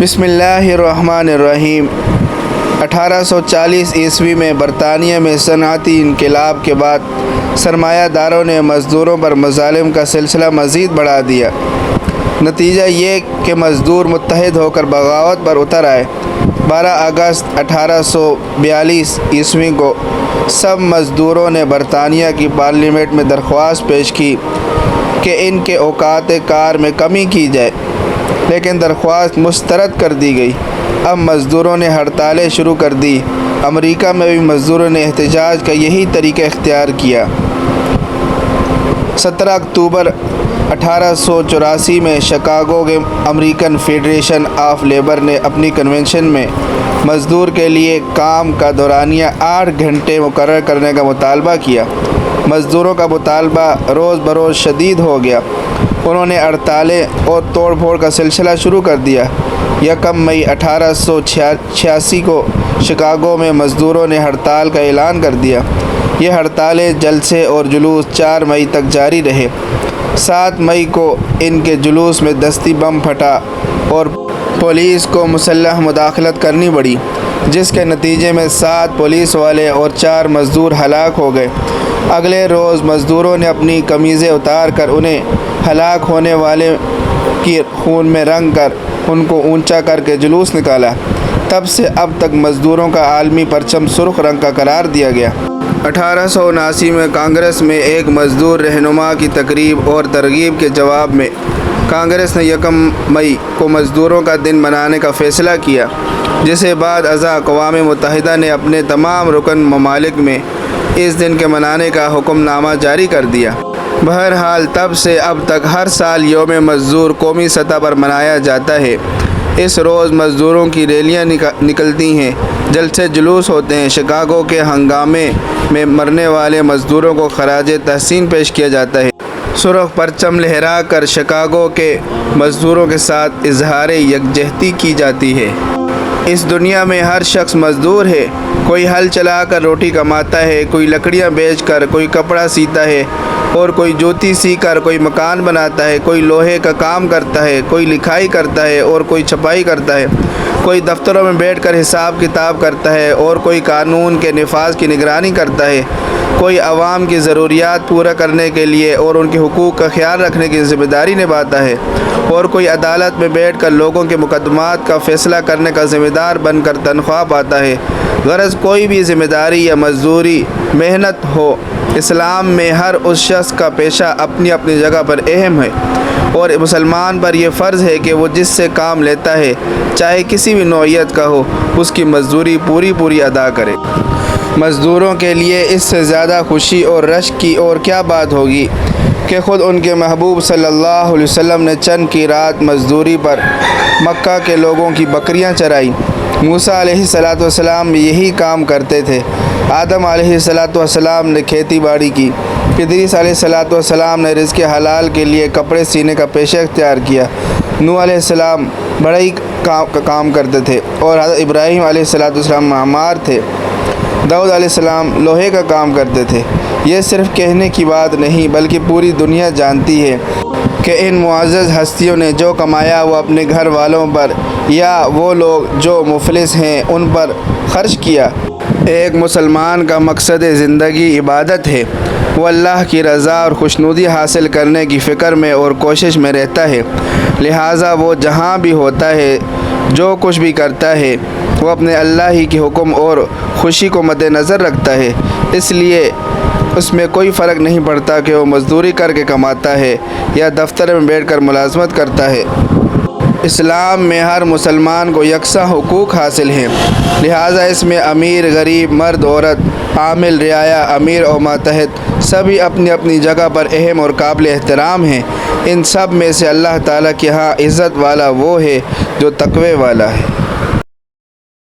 بسم اللہ الرحمن الرحیم۔ 1840 عیسوی میں برطانیہ میں صنعتی انقلاب کے بعد سرمایہ داروں نے مزدوروں پر مظالم کا سلسلہ مزید بڑھا دیا۔ نتیجہ یہ کہ مزدور متحد ہو کر بغاوت پر اتر آئے۔ 12 اگست 1842 عیسوی کو سب مزدوروں نے برطانیہ کی پارلیمنٹ میں درخواست پیش کی کہ ان کے اوقات کار میں کمی کی جائے، لیکن درخواست مسترد کر دی گئی۔ اب مزدوروں نے ہڑتالیں شروع کر دی۔ امریکہ میں بھی مزدوروں نے احتجاج کا یہی طریقہ اختیار کیا۔ 17 اکتوبر 1884 میں شکاگو کے امریکن فیڈریشن آف لیبر نے اپنی کنونشن میں مزدور کے لیے کام کا دورانیہ 8 گھنٹے مقرر کرنے کا مطالبہ کیا۔ مزدوروں کا مطالبہ روز بروز شدید ہو گیا۔ انہوں نے ہڑتالیں اور توڑ پھوڑ کا سلسلہ شروع کر دیا۔ 1 مئی 1886 کو شکاگو میں مزدوروں نے ہڑتال کا اعلان کر دیا۔ یہ ہڑتالیں، جلسے اور جلوس 4 مئی تک جاری رہے۔ 7 مئی کو ان کے جلوس میں دستی بم پھٹا اور پولیس کو مسلح مداخلت کرنی پڑی، جس کے نتیجے میں 7 پولیس والے اور 4 مزدور ہلاک ہو گئے۔ اگلے روز مزدوروں نے اپنی قمیضیں اتار کر انہیں ہلاک ہونے والے کی خون میں رنگ کر ان کو اونچا کر کے جلوس نکالا۔ تب سے اب تک مزدوروں کا عالمی پرچم سرخ رنگ کا قرار دیا گیا۔ 1879 میں کانگریس میں ایک مزدور رہنما کی تقریب اور ترغیب کے جواب میں کانگریس نے 1 مئی کو مزدوروں کا دن منانے کا فیصلہ کیا، جسے بعد ازاں اقوام متحدہ نے اپنے تمام رکن ممالک میں اس دن کے منانے کا حکم نامہ جاری کر دیا۔ بہرحال تب سے اب تک ہر سال یوم مزدور قومی سطح پر منایا جاتا ہے۔ اس روز مزدوروں کی ریلیاں نکلتی ہیں، جلسے جلوس ہوتے ہیں۔ شکاگو کے ہنگامے میں مرنے والے مزدوروں کو خراج تحسین پیش کیا جاتا ہے۔ سرخ پرچم لہرا کر شکاگو کے مزدوروں کے ساتھ اظہار یکجہتی کی جاتی ہے۔ اس دنیا میں ہر شخص مزدور ہے۔ کوئی ہل چلا کر روٹی کماتا ہے، کوئی لکڑیاں بیچ کر، کوئی کپڑا سیتا ہے اور کوئی جوتی سی کر، کوئی مکان بناتا ہے، کوئی لوہے کا کام کرتا ہے، کوئی لکھائی کرتا ہے اور کوئی چھپائی کرتا ہے، کوئی دفتروں میں بیٹھ کر حساب کتاب کرتا ہے اور کوئی قانون کے نفاذ کی نگرانی کرتا ہے، کوئی عوام کی ضروریات پورا کرنے کے لیے اور ان کے حقوق کا خیال رکھنے کی ذمہ داری نبھاتا ہے، اور کوئی عدالت میں بیٹھ کر لوگوں کے مقدمات کا فیصلہ کرنے کا ذمہ دار بن کر تنخواہ پاتا ہے۔ غرض کوئی بھی ذمہ داری یا مزدوری محنت ہو، اسلام میں ہر اس شخص کا پیشہ اپنی اپنی جگہ پر اہم ہے، اور مسلمان پر یہ فرض ہے کہ وہ جس سے کام لیتا ہے، چاہے کسی بھی نوعیت کا ہو، اس کی مزدوری پوری ادا کرے۔ مزدوروں کے لیے اس سے زیادہ خوشی اور رشک کی اور کیا بات ہوگی کہ خود ان کے محبوب صلی اللہ علیہ وسلم نے چند کی رات مزدوری پر مکہ کے لوگوں کی بکریاں چرائیں۔ موسیٰ علیہ السلام بھی یہی کام کرتے تھے۔ آدم علیہ السلام نے کھیتی باڑی کی۔ ادریس علیہ السلام نے رزق حلال کے لیے کپڑے سینے کا پیشہ اختیار کیا۔ نوح علیہ السلام بڑھئی کا کام کرتے تھے اور حضرت ابراہیم علیہ السلام معمار تھے۔ داؤد علیہ السلام لوہے کا کام کرتے تھے۔ یہ صرف کہنے کی بات نہیں بلکہ پوری دنیا جانتی ہے کہ ان معزز ہستیوں نے جو کمایا وہ اپنے گھر والوں پر یا وہ لوگ جو مفلس ہیں ان پر خرچ کیا۔ ایک مسلمان کا مقصد زندگی عبادت ہے۔ وہ اللہ کی رضا اور خوشنودی حاصل کرنے کی فکر میں اور کوشش میں رہتا ہے، لہٰذا وہ جہاں بھی ہوتا ہے، جو کچھ بھی کرتا ہے، وہ اپنے اللہ ہی کے حکم اور خوشی کو مد نظر رکھتا ہے۔ اس لیے اس میں کوئی فرق نہیں پڑتا کہ وہ مزدوری کر کے کماتا ہے یا دفتر میں بیٹھ کر ملازمت کرتا ہے۔ اسلام میں ہر مسلمان کو یکساں حقوق حاصل ہیں، لہٰذا اس میں امیر غریب، مرد عورت، عامل رعایا، امیر اور ماتحت سبھی اپنی اپنی جگہ پر اہم اور قابل احترام ہیں۔ ان سب میں سے اللہ تعالیٰ کے ہاں عزت والا وہ ہے جو تقوی والا ہے۔